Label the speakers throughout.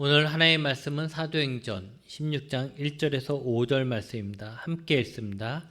Speaker 1: 오늘 하나의 말씀은 사도행전 16장 1절에서 5절 말씀입니다. 함께 읽습니다.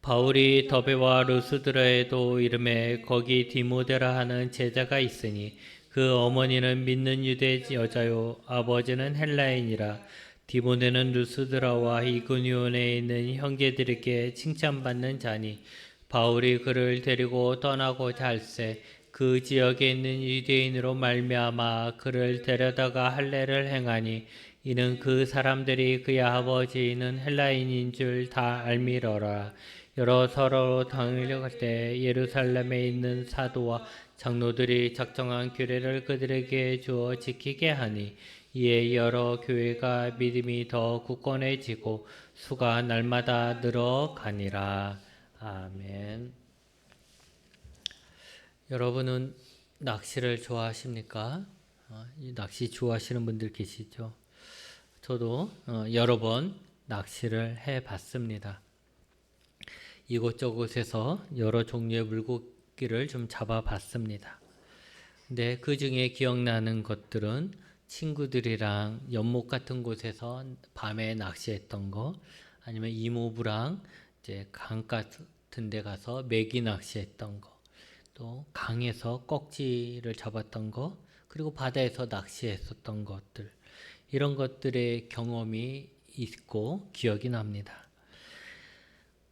Speaker 1: 바울이 더베와 루스드라에도 이름에 거기 디모데라 하는 제자가 있으니 그 어머니는 믿는 유대 여자요 아버지는 헬라인이라. 디모데는 루스드라와 이구니온에 있는 형제들에게 칭찬받는 자니 바울이 그를 데리고 떠나고자 할새 그 지역에 있는 유대인으로 말미암아 그를 데려다가 할례를 행하니 이는 그 사람들이 그의 아버지는 헬라인인 줄 다 알미러라. 여러 서로 당일할 때 예루살렘에 있는 사도와 장로들이 작정한 규례를 그들에게 주어 지키게 하니 이에 여러 교회가 믿음이 더 굳건해지고 수가 날마다 늘어가니라. 아멘. 여러분은 낚시를 좋아하십니까? 낚시 좋아하시는 분들 계시죠? 저도 여러 번 낚시를 해봤습니다. 이곳저곳에서 여러 종류의 물고기를 좀 잡아봤습니다. 근데 그 중에 기억나는 것들은 친구들이랑 연못 같은 곳에서 밤에 낚시했던 거, 아니면 이모부랑 이제 강 같은 데 가서 메기 낚시했던 거, 또 강에서 꺽지를 잡았던 거, 그리고 바다에서 낚시했었던 것들, 이런 것들의 경험이 있고 기억이 납니다.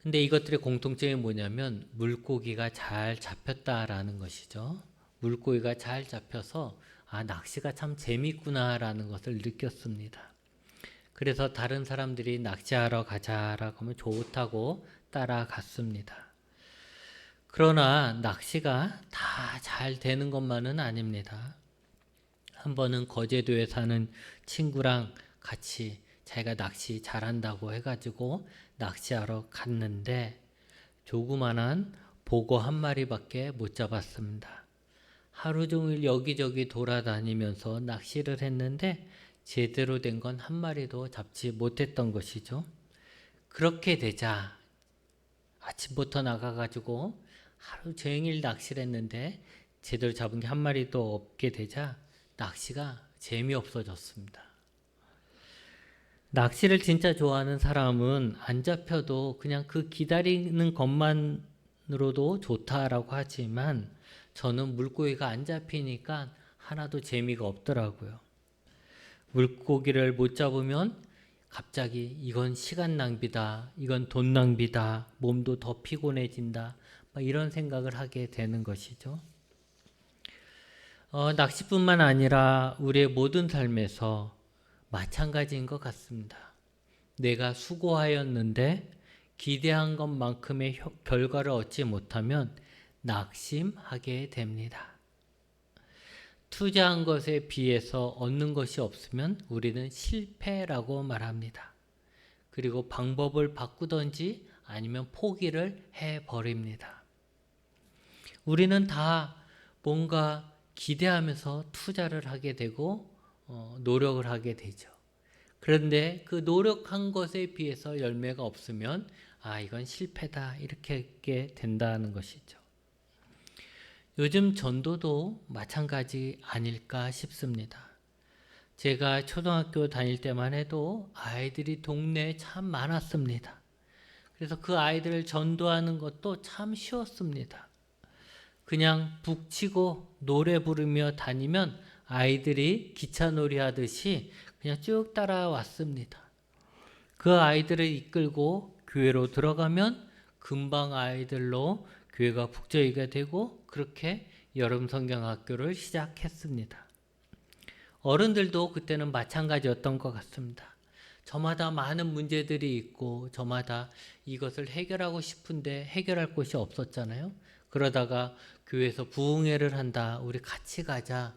Speaker 1: 근데 이것들의 공통점이 뭐냐면 물고기가 잘 잡혔다라는 것이죠. 물고기가 잘 잡혀서 낚시가 참 재밌구나라는 것을 느꼈습니다. 그래서 다른 사람들이 낚시하러 가자라고 하면 좋다고 따라갔습니다. 그러나 낚시가 다 잘 되는 것만은 아닙니다. 한 번은 거제도에 사는 친구랑 같이 자기가 낚시 잘한다고 해가지고 낚시하러 갔는데 조그만한 보고 한 마리밖에 못 잡았습니다. 하루 종일 여기저기 돌아다니면서 낚시를 했는데 제대로 된 건 한 마리도 잡지 못했던 것이죠. 그렇게 되자 아침부터 나가가지고 하루 종일 낚시를 했는데 제대로 잡은 게 한 마리도 없게 되자 낚시가 재미없어졌습니다. 낚시를 진짜 좋아하는 사람은 안 잡혀도 그냥 그 기다리는 것만으로도 좋다라고 하지만 저는 물고기가 안 잡히니까 하나도 재미가 없더라고요. 물고기를 못 잡으면 갑자기 이건 시간 낭비다, 이건 돈 낭비다, 몸도 더 피곤해진다, 이런 생각을 하게 되는 것이죠. 낚시뿐만 아니라 우리의 모든 삶에서 마찬가지인 것 같습니다. 내가 수고하였는데 기대한 것만큼의 결과를 얻지 못하면 낙심하게 됩니다. 투자한 것에 비해서 얻는 것이 없으면 우리는 실패라고 말합니다. 그리고 방법을 바꾸든지 아니면 포기를 해버립니다. 우리는 다 뭔가 기대하면서 투자를 하게 되고 노력을 하게 되죠. 그런데 그 노력한 것에 비해서 열매가 없으면 이건 실패다 이렇게 된다는 것이죠. 요즘 전도도 마찬가지 아닐까 싶습니다. 제가 초등학교 다닐 때만 해도 아이들이 동네에 참 많았습니다. 그래서 그 아이들을 전도하는 것도 참 쉬웠습니다. 그냥 북치고 노래 부르며 다니면 아이들이 기차놀이 하듯이 그냥 쭉 따라왔습니다. 그 아이들을 이끌고 교회로 들어가면 금방 아이들로 교회가 북저이가 되고 그렇게 여름 성경학교를 시작했습니다. 어른들도 그때는 마찬가지였던 것 같습니다. 저마다 많은 문제들이 있고 저마다 이것을 해결하고 싶은데 해결할 곳이 없었잖아요. 그러다가 교회에서 부흥회를 한다. 우리 같이 가자.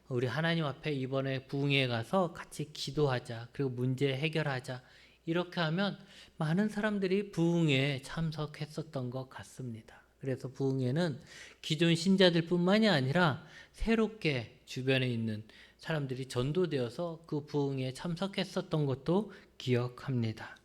Speaker 1: 우리 하나님 앞에 이번에 부흥회에 가서 같이 기도하자. 그리고 문제 해결하자. 이렇게 하면 많은 사람들이 부흥회에 참석했었던 것 같습니다. 그래서 부흥회는 기존 신자들 뿐만이 아니라 새롭게 주변에 있는 사람들이 전도되어서 그 부흥회에 참석했었던 것도 기억합니다.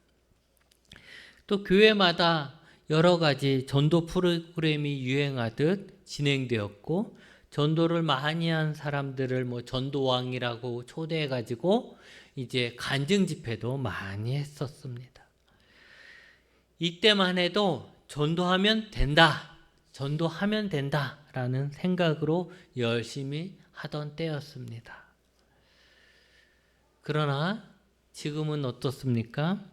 Speaker 1: 또 교회마다 여러 가지 전도 프로그램이 유행하듯 진행되었고 전도를 많이 한 사람들을 뭐 전도왕이라고 초대해가지고 이제 간증 집회도 많이 했었습니다. 이때만 해도 전도하면 된다, 전도하면 된다라는 생각으로 열심히 하던 때였습니다. 그러나 지금은 어떻습니까?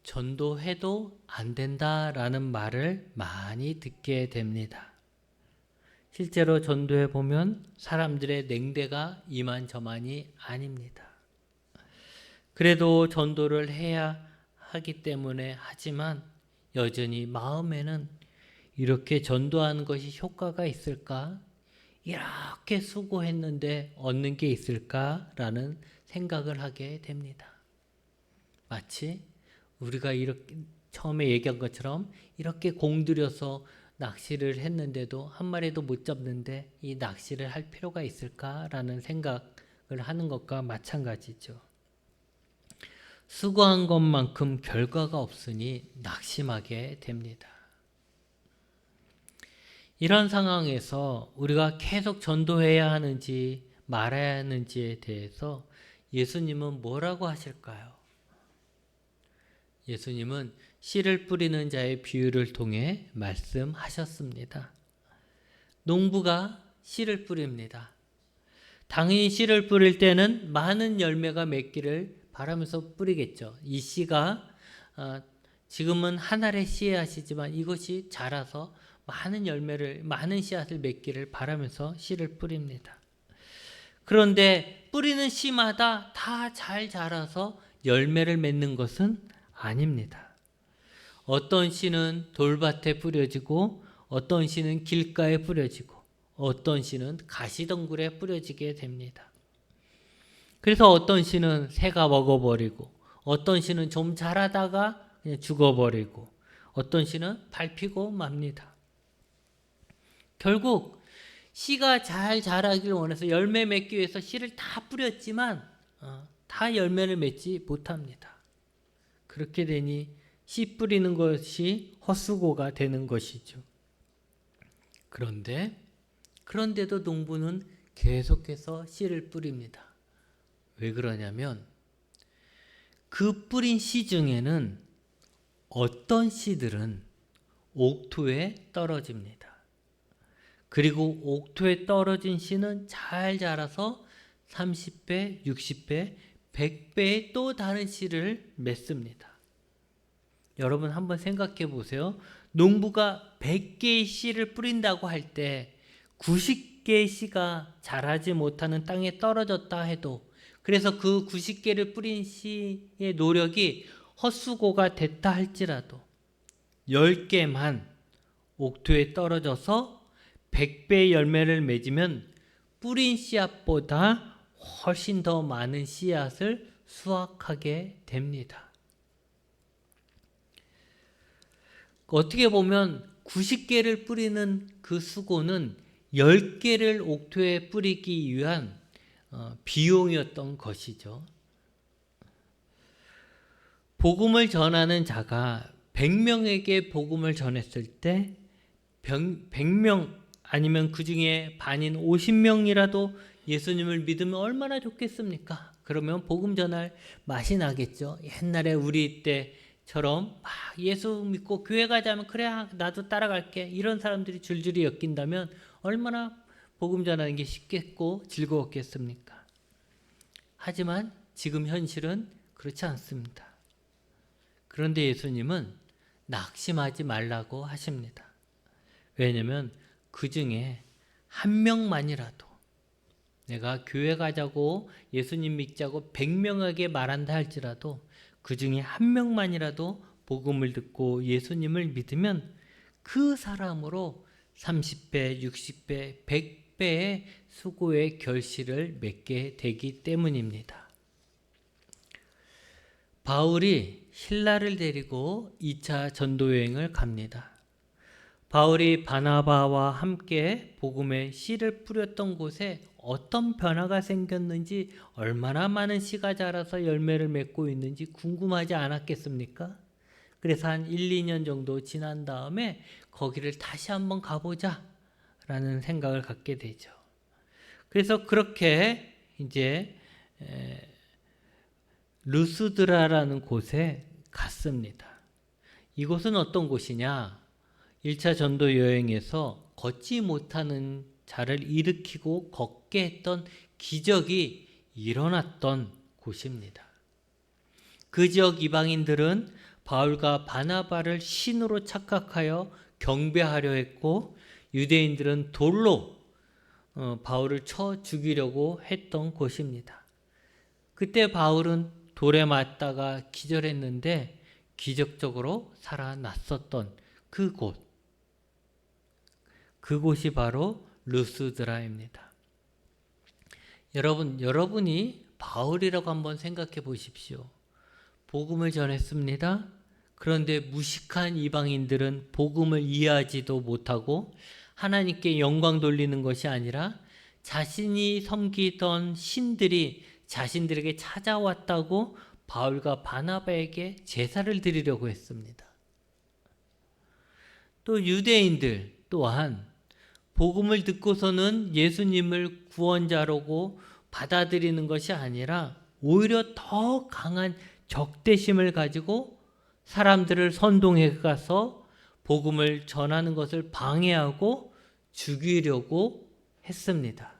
Speaker 1: 전도해도 안 된다라는 말을 많이 듣게 됩니다. 실제로 전도해 보면 사람들의 냉대가 이만저만이 아닙니다. 그래도 전도를 해야 하기 때문에 하지만 여전히 마음에는 이렇게 전도하는 것이 효과가 있을까? 이렇게 수고했는데 얻는 게 있을까라는 생각을 하게 됩니다. 마치 우리가 이렇게 처음에 얘기한 것처럼 이렇게 공들여서 낚시를 했는데도 한 마리도 못 잡는데 이 낚시를 할 필요가 있을까라는 생각을 하는 것과 마찬가지죠. 수고한 것만큼 결과가 없으니 낙심하게 됩니다. 이런 상황에서 우리가 계속 전도해야 하는지 말아야 하는지에 대해서 예수님은 뭐라고 하실까요? 예수님은 씨를 뿌리는 자의 비유를 통해 말씀하셨습니다. 농부가 씨를 뿌립니다. 당연히 씨를 뿌릴 때는 많은 열매가 맺기를 바라면서 뿌리겠죠. 이 씨가 지금은 한 알의 씨앗이지만 이것이 자라서 많은 씨앗을 맺기를 바라면서 씨를 뿌립니다. 그런데 뿌리는 씨마다 다 잘 자라서 열매를 맺는 것은 아닙니다. 어떤 씨는 돌밭에 뿌려지고 어떤 씨는 길가에 뿌려지고 어떤 씨는 가시덩굴에 뿌려지게 됩니다. 그래서 어떤 씨는 새가 먹어버리고 어떤 씨는 좀 자라다가 그냥 죽어버리고 어떤 씨는 밟히고 맙니다. 결국 씨가 잘 자라기를 원해서 열매 맺기 위해서 씨를 다 뿌렸지만 다 열매를 맺지 못합니다. 그렇게 되니 씨 뿌리는 것이 헛수고가 되는 것이죠. 그런데도 농부는 계속해서 씨를 뿌립니다. 왜 그러냐면 그 뿌린 씨 중에는 어떤 씨들은 옥토에 떨어집니다. 그리고 옥토에 떨어진 씨는 잘 자라서 30배, 60배, 100배의 또 다른 씨를 맺습니다. 여러분 한번 생각해 보세요. 농부가 100개의 씨를 뿌린다고 할 때 90개의 씨가 자라지 못하는 땅에 떨어졌다 해도 그래서 그 90개를 뿌린 씨의 노력이 헛수고가 됐다 할지라도 10개만 옥토에 떨어져서 100배의 열매를 맺으면 뿌린 씨앗보다 훨씬 더 많은 씨앗을 수확하게 됩니다. 어떻게 보면 90개를 뿌리는 그 수고는 10개를 옥토에 뿌리기 위한 비용이었던 것이죠. 복음을 전하는 자가 100명에게 복음을 전했을 때 100명 아니면 그 중에 반인 50명이라도 예수님을 믿으면 얼마나 좋겠습니까? 그러면 복음 전할 맛이 나겠죠. 옛날에 우리 때처럼 막 예수 믿고 교회 가자면 그래 나도 따라갈게 이런 사람들이 줄줄이 엮인다면 얼마나 복음 전하는 게 쉽겠고 즐거웠겠습니까? 하지만 지금 현실은 그렇지 않습니다. 그런데 예수님은 낙심하지 말라고 하십니다. 왜냐하면 그 중에 한 명만이라도 내가 교회 가자고 예수님 믿자고 100명에게 말한다 할지라도 그 중에 한 명만이라도 복음을 듣고 예수님을 믿으면 그 사람으로 30배, 60배, 100배의 수고의 결실을 맺게 되기 때문입니다. 바울이 신라를 데리고 2차 전도여행을 갑니다. 바울이 바나바와 함께 복음의 씨를 뿌렸던 곳에 어떤 변화가 생겼는지 얼마나 많은 씨가 자라서 열매를 맺고 있는지 궁금하지 않았겠습니까? 그래서 한 1, 2년 정도 지난 다음에 거기를 다시 한번 가보자 라는 생각을 갖게 되죠. 그래서 그렇게 이제 루스드라라는 곳에 갔습니다. 이곳은 어떤 곳이냐? 1차 전도 여행에서 걷지 못하는 자를 일으키고 걷게 했던 기적이 일어났던 곳입니다. 그 지역 이방인들은 바울과 바나바를 신으로 착각하여 경배하려 했고, 유대인들은 돌로 바울을 쳐 죽이려고 했던 곳입니다. 그때 바울은 돌에 맞다가 기절했는데 기적적으로 살아났었던 그곳이 바로 루스드라입니다. 여러분이 바울이라고 한번 생각해 보십시오. 복음을 전했습니다. 그런데 무식한 이방인들은 복음을 이해하지도 못하고 하나님께 영광 돌리는 것이 아니라 자신이 섬기던 신들이 자신들에게 찾아왔다고 바울과 바나바에게 제사를 드리려고 했습니다. 또 유대인들 또한 복음을 듣고서는 예수님을 구원자라고 받아들이는 것이 아니라 오히려 더 강한 적대심을 가지고 사람들을 선동해 가서 복음을 전하는 것을 방해하고 죽이려고 했습니다.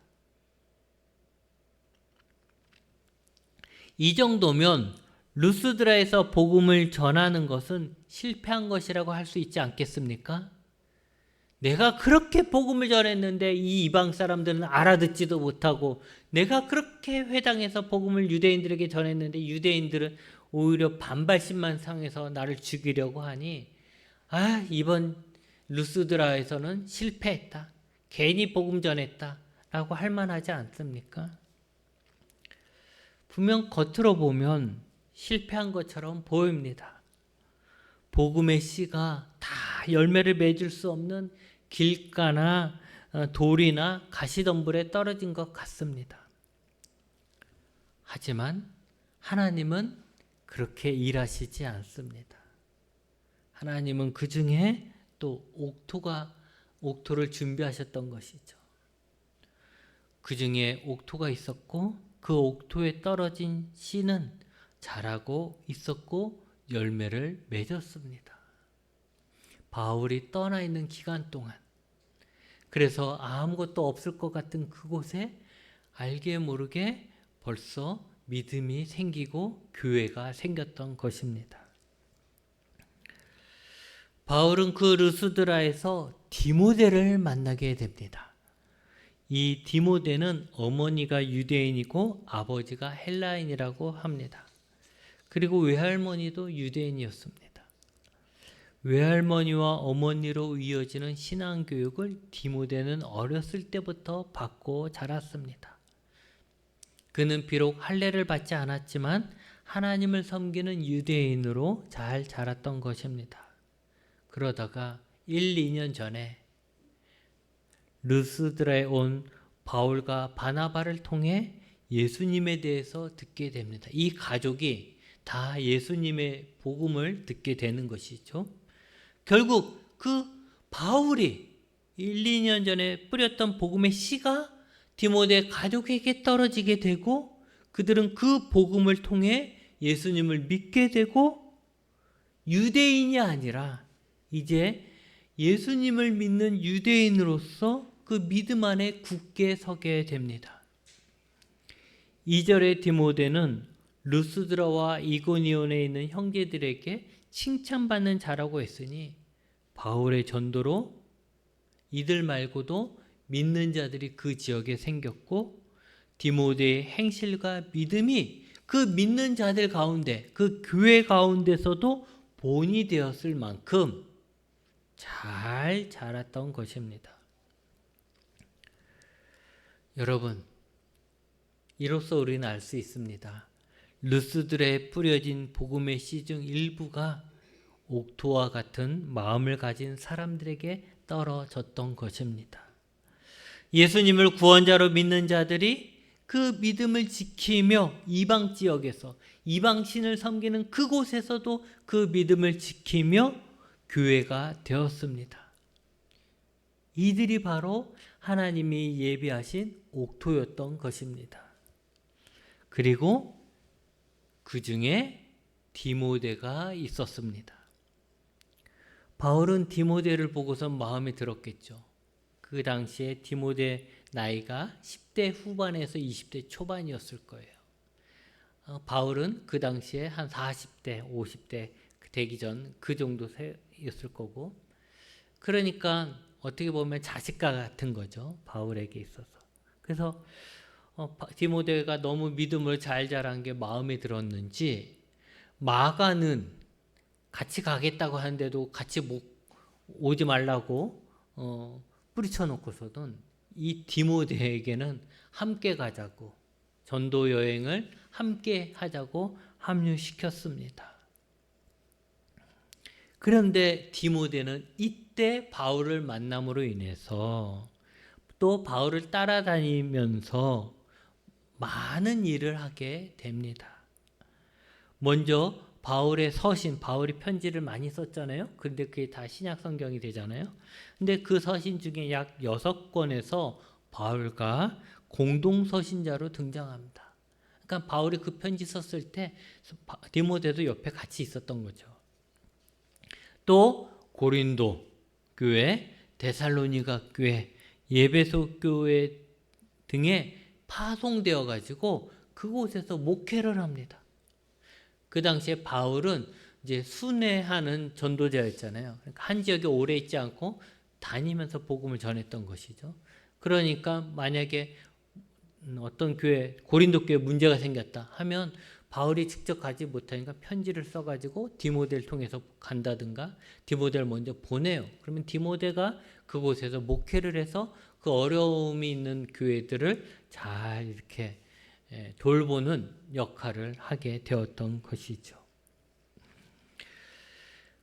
Speaker 1: 이 정도면 루스드라에서 복음을 전하는 것은 실패한 것이라고 할 수 있지 않겠습니까? 내가 그렇게 복음을 전했는데 이 이방 사람들은 알아듣지도 못하고, 내가 그렇게 회당에서 복음을 유대인들에게 전했는데 유대인들은 오히려 반발심만 상해서 나를 죽이려고 하니, 이번 루스드라에서는 실패했다, 괜히 복음 전했다 라고 할 만하지 않습니까? 분명 겉으로 보면 실패한 것처럼 보입니다. 복음의 씨가 다 열매를 맺을 수 없는 길가나 돌이나 가시덤불에 떨어진 것 같습니다. 하지만 하나님은 그렇게 일하시지 않습니다. 하나님은 그 중에 또 옥토를 준비하셨던 것이죠. 그 중에 옥토가 있었고, 그 옥토에 떨어진 씨는 자라고 있었고 열매를 맺었습니다. 바울이 떠나 있는 기간 동안, 그래서 아무것도 없을 것 같은 그곳에 알게 모르게 벌써 믿음이 생기고 교회가 생겼던 것입니다. 바울은 그 루스드라에서 디모데를 만나게 됩니다. 이 디모데는 어머니가 유대인이고 아버지가 헬라인이라고 합니다. 그리고 외할머니도 유대인이었습니다. 외할머니와 어머니로 이어지는 신앙교육을 디모데는 어렸을 때부터 받고 자랐습니다. 그는 비록 할례를 받지 않았지만 하나님을 섬기는 유대인으로 잘 자랐던 것입니다. 그러다가 1, 2년 전에 루스드라에 온 바울과 바나바를 통해 예수님에 대해서 듣게 됩니다. 이 가족이 다 예수님의 복음을 듣게 되는 것이죠. 결국 그 바울이 1, 2년 전에 뿌렸던 복음의 씨가 디모데 가족에게 떨어지게 되고, 그들은 그 복음을 통해 예수님을 믿게 되고, 유대인이 아니라 이제 예수님을 믿는 유대인으로서 그 믿음 안에 굳게 서게 됩니다. 2절의 디모데는 루스드라와 이고니온에 있는 형제들에게 칭찬받는 자라고 했으니, 바울의 전도로 이들 말고도 믿는 자들이 그 지역에 생겼고, 디모데의 행실과 믿음이 그 믿는 자들 가운데, 그 교회 가운데서도 본이 되었을 만큼 잘 자랐던 것입니다. 여러분, 이로써 우리는 알 수 있습니다. 루스드라에 뿌려진 복음의 씨 중 일부가 옥토와 같은 마음을 가진 사람들에게 떨어졌던 것입니다. 예수님을 구원자로 믿는 자들이 그 믿음을 지키며 이방 지역에서 이방신을 섬기는 그곳에서도 그 믿음을 지키며 교회가 되었습니다. 이들이 바로 하나님이 예비하신 옥토였던 것입니다. 그리고 그 중에 디모데가 있었습니다. 바울은 디모데를 보고서 마음에 들었겠죠. 그 당시에 디모데 나이가 10대 후반에서 20대 초반이었을 거예요. 바울은 그 당시에 한 40대, 50대 되기 전 그 정도였을 거고, 그러니까 어떻게 보면 자식과 같은 거죠. 바울에게 있어서. 그래서 디모데가 너무 믿음을 잘 자란 게 마음에 들었는지 마가는 같이 가겠다고 하는데도 같이 오지 말라고 뿌리쳐 놓고서는 이 디모데에게는 함께 가자고, 전도 여행을 함께 하자고 합류시켰습니다. 그런데 디모데는 이때 바울을 만남으로 인해서 또 바울을 따라다니면서 많은 일을 하게 됩니다. 먼저 바울의 서신, 바울이 편지를 많이 썼잖아요. 그런데 그게 다 신약 성경이 되잖아요. 근데 그 서신 중에 약 6권에서 바울과 공동 서신자로 등장합니다. 그러니까 바울이 그 편지 썼을 때 디모데도 옆에 같이 있었던 거죠. 또 고린도 교회, 데살로니가 교회, 예베소 교회 등에 파송되어 가지고 그곳에서 목회를 합니다. 그 당시에 바울은 이제 순회하는 전도자였잖아요. 그러니까 한 지역에 오래 있지 않고 다니면서 복음을 전했던 것이죠. 그러니까 만약에 어떤 교회, 고린도 교회 문제가 생겼다 하면 바울이 직접 가지 못하니까 편지를 써가지고 디모데를 통해서 간다든가 디모데를 먼저 보내요. 그러면 디모데가 그곳에서 목회를 해서 그 어려움이 있는 교회들을 잘 이렇게 돌보는 역할을 하게 되었던 것이죠.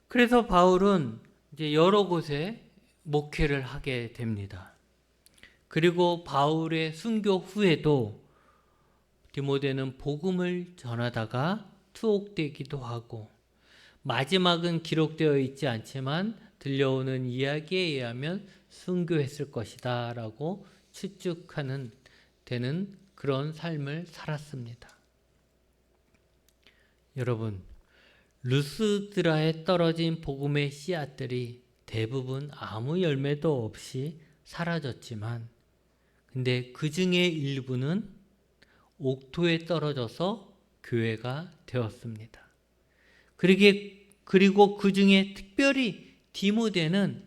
Speaker 1: 그래서 바울은 이제 여러 곳에 목회를 하게 됩니다. 그리고 바울의 순교 후에도 디모데는 복음을 전하다가 투옥되기도 하고, 마지막은 기록되어 있지 않지만 들려오는 이야기에 의하면 순교했을 것이다 라고 추측하는 되는 그런 삶을 살았습니다. 여러분, 루스드라에 떨어진 복음의 씨앗들이 대부분 아무 열매도 없이 사라졌지만, 근데 그 중에 일부는 옥토에 떨어져서 교회가 되었습니다. 그리고 그 중에 특별히 디모데는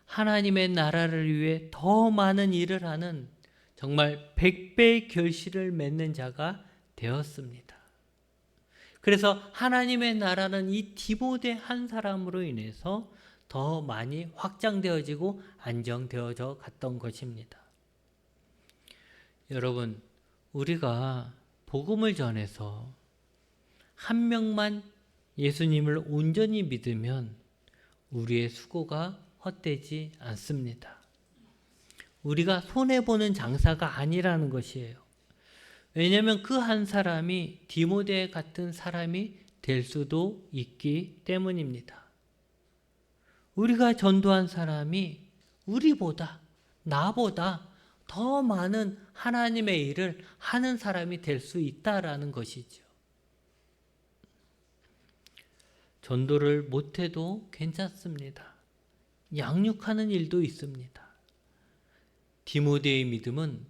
Speaker 1: 하나님의 나라를 위해 더 많은 일을 하는 정말 100배의 결실을 맺는 자가 되었습니다. 그래서 하나님의 나라는 이 디모데 한 사람으로 인해서 더 많이 확장되어지고 안정되어져 갔던 것입니다. 여러분, 우리가 복음을 전해서 한 명만 예수님을 온전히 믿으면 우리의 수고가 헛되지 않습니다. 우리가 손해보는 장사가 아니라는 것이에요. 왜냐하면 그 한 사람이 디모데 같은 사람이 될 수도 있기 때문입니다. 우리가 전도한 사람이 우리보다, 나보다 더 많은 하나님의 일을 하는 사람이 될 수 있다라는 것이죠. 전도를 못해도 괜찮습니다. 양육하는 일도 있습니다. 디모데의 믿음은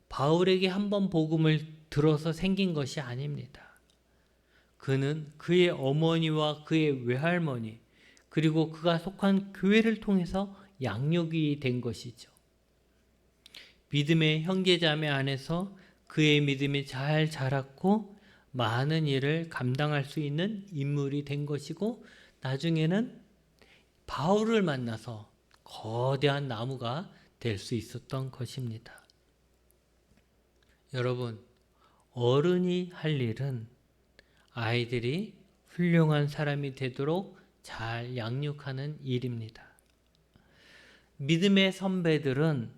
Speaker 1: 바울에게 한번 복음을 들어서 생긴 것이 아닙니다. 그는 그의 어머니와 그의 외할머니, 그리고 그가 속한 교회를 통해서 양육이 된 것이죠. 믿음의 형제자매 안에서 그의 믿음이 잘 자랐고 많은 일을 감당할 수 있는 인물이 된 것이고, 나중에는 바울을 만나서 거대한 나무가 될 수 있었던 것입니다. 여러분, 어른이 할 일은 아이들이 훌륭한 사람이 되도록 잘 양육하는 일입니다. 믿음의 선배들은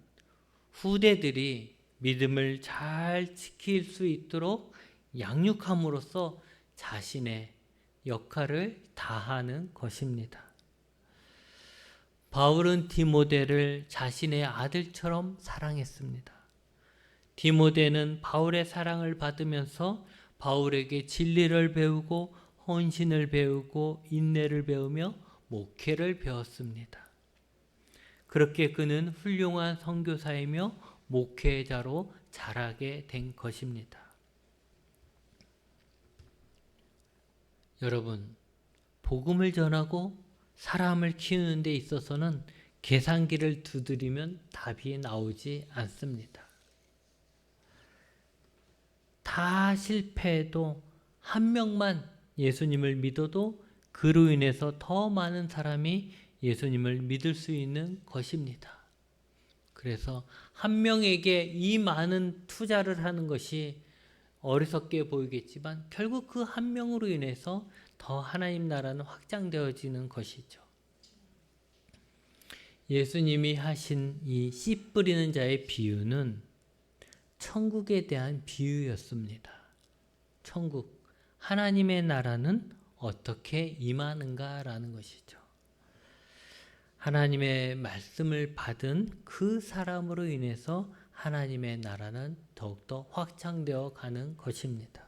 Speaker 1: 후대들이 믿음을 잘 지킬 수 있도록 양육함으로써 자신의 역할을 다하는 것입니다. 바울은 디모데를 자신의 아들처럼 사랑했습니다. 디모데는 바울의 사랑을 받으면서 바울에게 진리를 배우고 헌신을 배우고 인내를 배우며 목회를 배웠습니다. 그렇게 그는 훌륭한 선교사이며 목회자로 자라게 된 것입니다. 여러분, 복음을 전하고 사람을 키우는 데 있어서는 계산기를 두드리면 답이 나오지 않습니다. 다 실패해도 한 명만 예수님을 믿어도 그로 인해서 더 많은 사람이 예수님을 믿을 수 있는 것입니다. 그래서 한 명에게 이 많은 투자를 하는 것이 어리석게 보이겠지만 결국 그 한 명으로 인해서 더 하나님 나라는 확장되어지는 것이죠. 예수님이 하신 이 씨 뿌리는 자의 비유는 천국에 대한 비유였습니다. 천국, 하나님의 나라는 어떻게 임하는가라는 것이죠. 하나님의 말씀을 받은 그 사람으로 인해서 하나님의 나라는 더욱더 확장되어 가는 것입니다.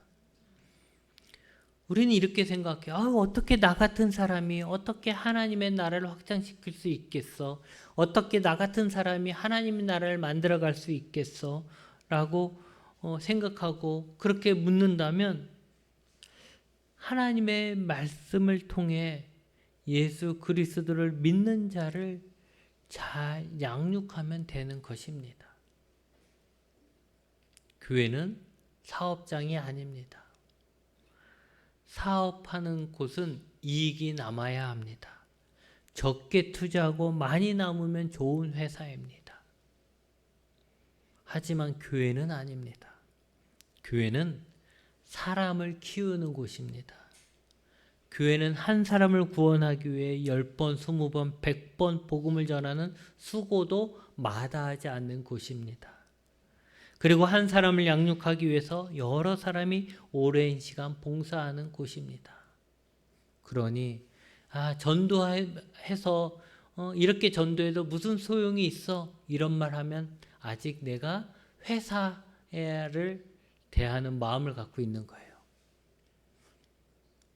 Speaker 1: 우리는 이렇게 생각해요. 어떻게 나 같은 사람이 어떻게 하나님의 나라를 확장시킬 수 있겠어? 어떻게 나 같은 사람이 하나님의 나라를 만들어갈 수 있겠어? 라고 생각하고 그렇게 묻는다면 하나님의 말씀을 통해 예수 그리스도를 믿는 자를 잘 양육하면 되는 것입니다. 교회는 사업장이 아닙니다. 사업하는 곳은 이익이 남아야 합니다. 적게 투자하고 많이 남으면 좋은 회사입니다. 하지만 교회는 아닙니다. 교회는 사람을 키우는 곳입니다. 교회는 한 사람을 구원하기 위해 10번, 20번, 100번 복음을 전하는 수고도 마다하지 않는 곳입니다. 그리고 한 사람을 양육하기 위해서 여러 사람이 오랜 시간 봉사하는 곳입니다. 그러니 전도해서 이렇게 전도해도 무슨 소용이 있어? 이런 말 하면 아직 내가 회사를 대하는 마음을 갖고 있는 거예요.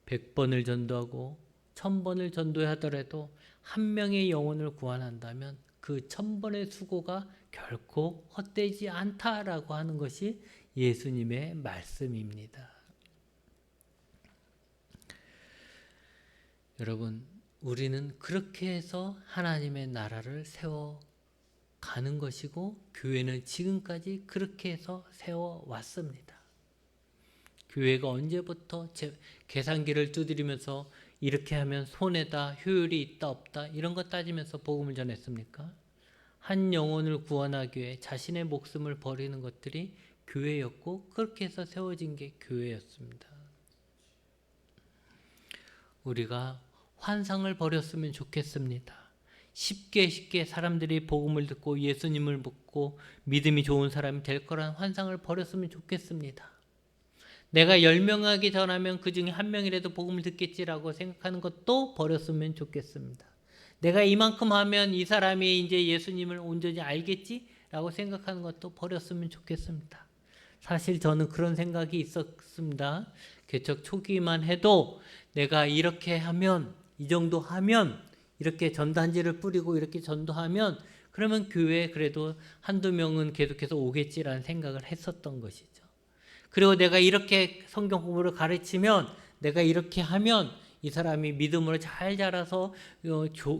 Speaker 1: 100번을 전도하고 1000번을 전도하더라도 한 명의 영혼을 구원한다면 그 1000번의 수고가 결코 헛되지 않다라고 하는 것이 예수님의 말씀입니다. 여러분, 우리는 그렇게 해서 하나님의 나라를 세워가는 것이고 교회는 지금까지 그렇게 해서 세워왔습니다. 교회가 언제부터 계산기를 두드리면서 이렇게 하면 손해다, 효율이 있다 없다 이런 거 따지면서 복음을 전했습니까? 한 영혼을 구원하기 위해 자신의 목숨을 버리는 것들이 교회였고 그렇게 해서 세워진 게 교회였습니다. 우리가 환상을 버렸으면 좋겠습니다. 쉽게 사람들이 복음을 듣고 예수님을 믿고 믿음이 좋은 사람이 될 거라는 환상을 버렸으면 좋겠습니다. 내가 10명에게 전하면 그 중에 한 명이라도 복음을 듣겠지라고 생각하는 것도 버렸으면 좋겠습니다. 내가 이만큼 하면 이 사람이 이제 예수님을 온전히 알겠지라고 생각하는 것도 버렸으면 좋겠습니다. 사실 저는 그런 생각이 있었습니다. 개척 초기만 해도 내가 이렇게 하면, 이 정도 하면, 이렇게 전단지를 뿌리고 이렇게 전도하면 그러면 교회에 그래도 한두 명은 계속해서 오겠지라는 생각을 했었던 것이죠. 그리고 내가 이렇게 성경 공부를 가르치면, 내가 이렇게 하면 이 사람이 믿음으로 잘 자라서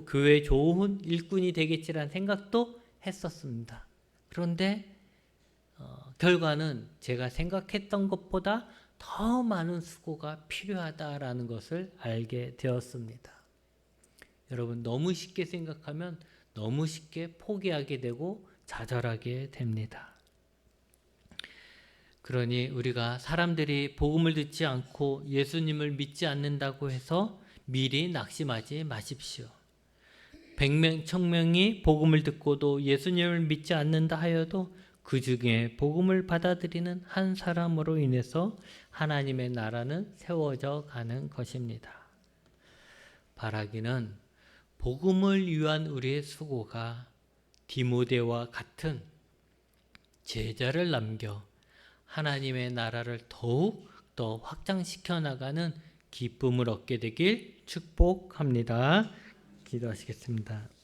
Speaker 1: 교회 좋은 일꾼이 되겠지라는 생각도 했었습니다. 그런데 결과는 제가 생각했던 것보다 더 많은 수고가 필요하다라는 것을 알게 되었습니다. 여러분, 너무 쉽게 생각하면 너무 쉽게 포기하게 되고 좌절하게 됩니다. 그러니 우리가 사람들이 복음을 듣지 않고 예수님을 믿지 않는다고 해서 미리 낙심하지 마십시오. 100명, 1000명이 복음을 듣고도 예수님을 믿지 않는다 하여도 그 중에 복음을 받아들이는 한 사람으로 인해서 하나님의 나라는 세워져 가는 것입니다. 바라기는 복음을 위한 우리의 수고가 디모데와 같은 제자를 남겨 하나님의 나라를 더욱 더 확장시켜 나가는 기쁨을 얻게 되길 축복합니다. 기도하시겠습니다.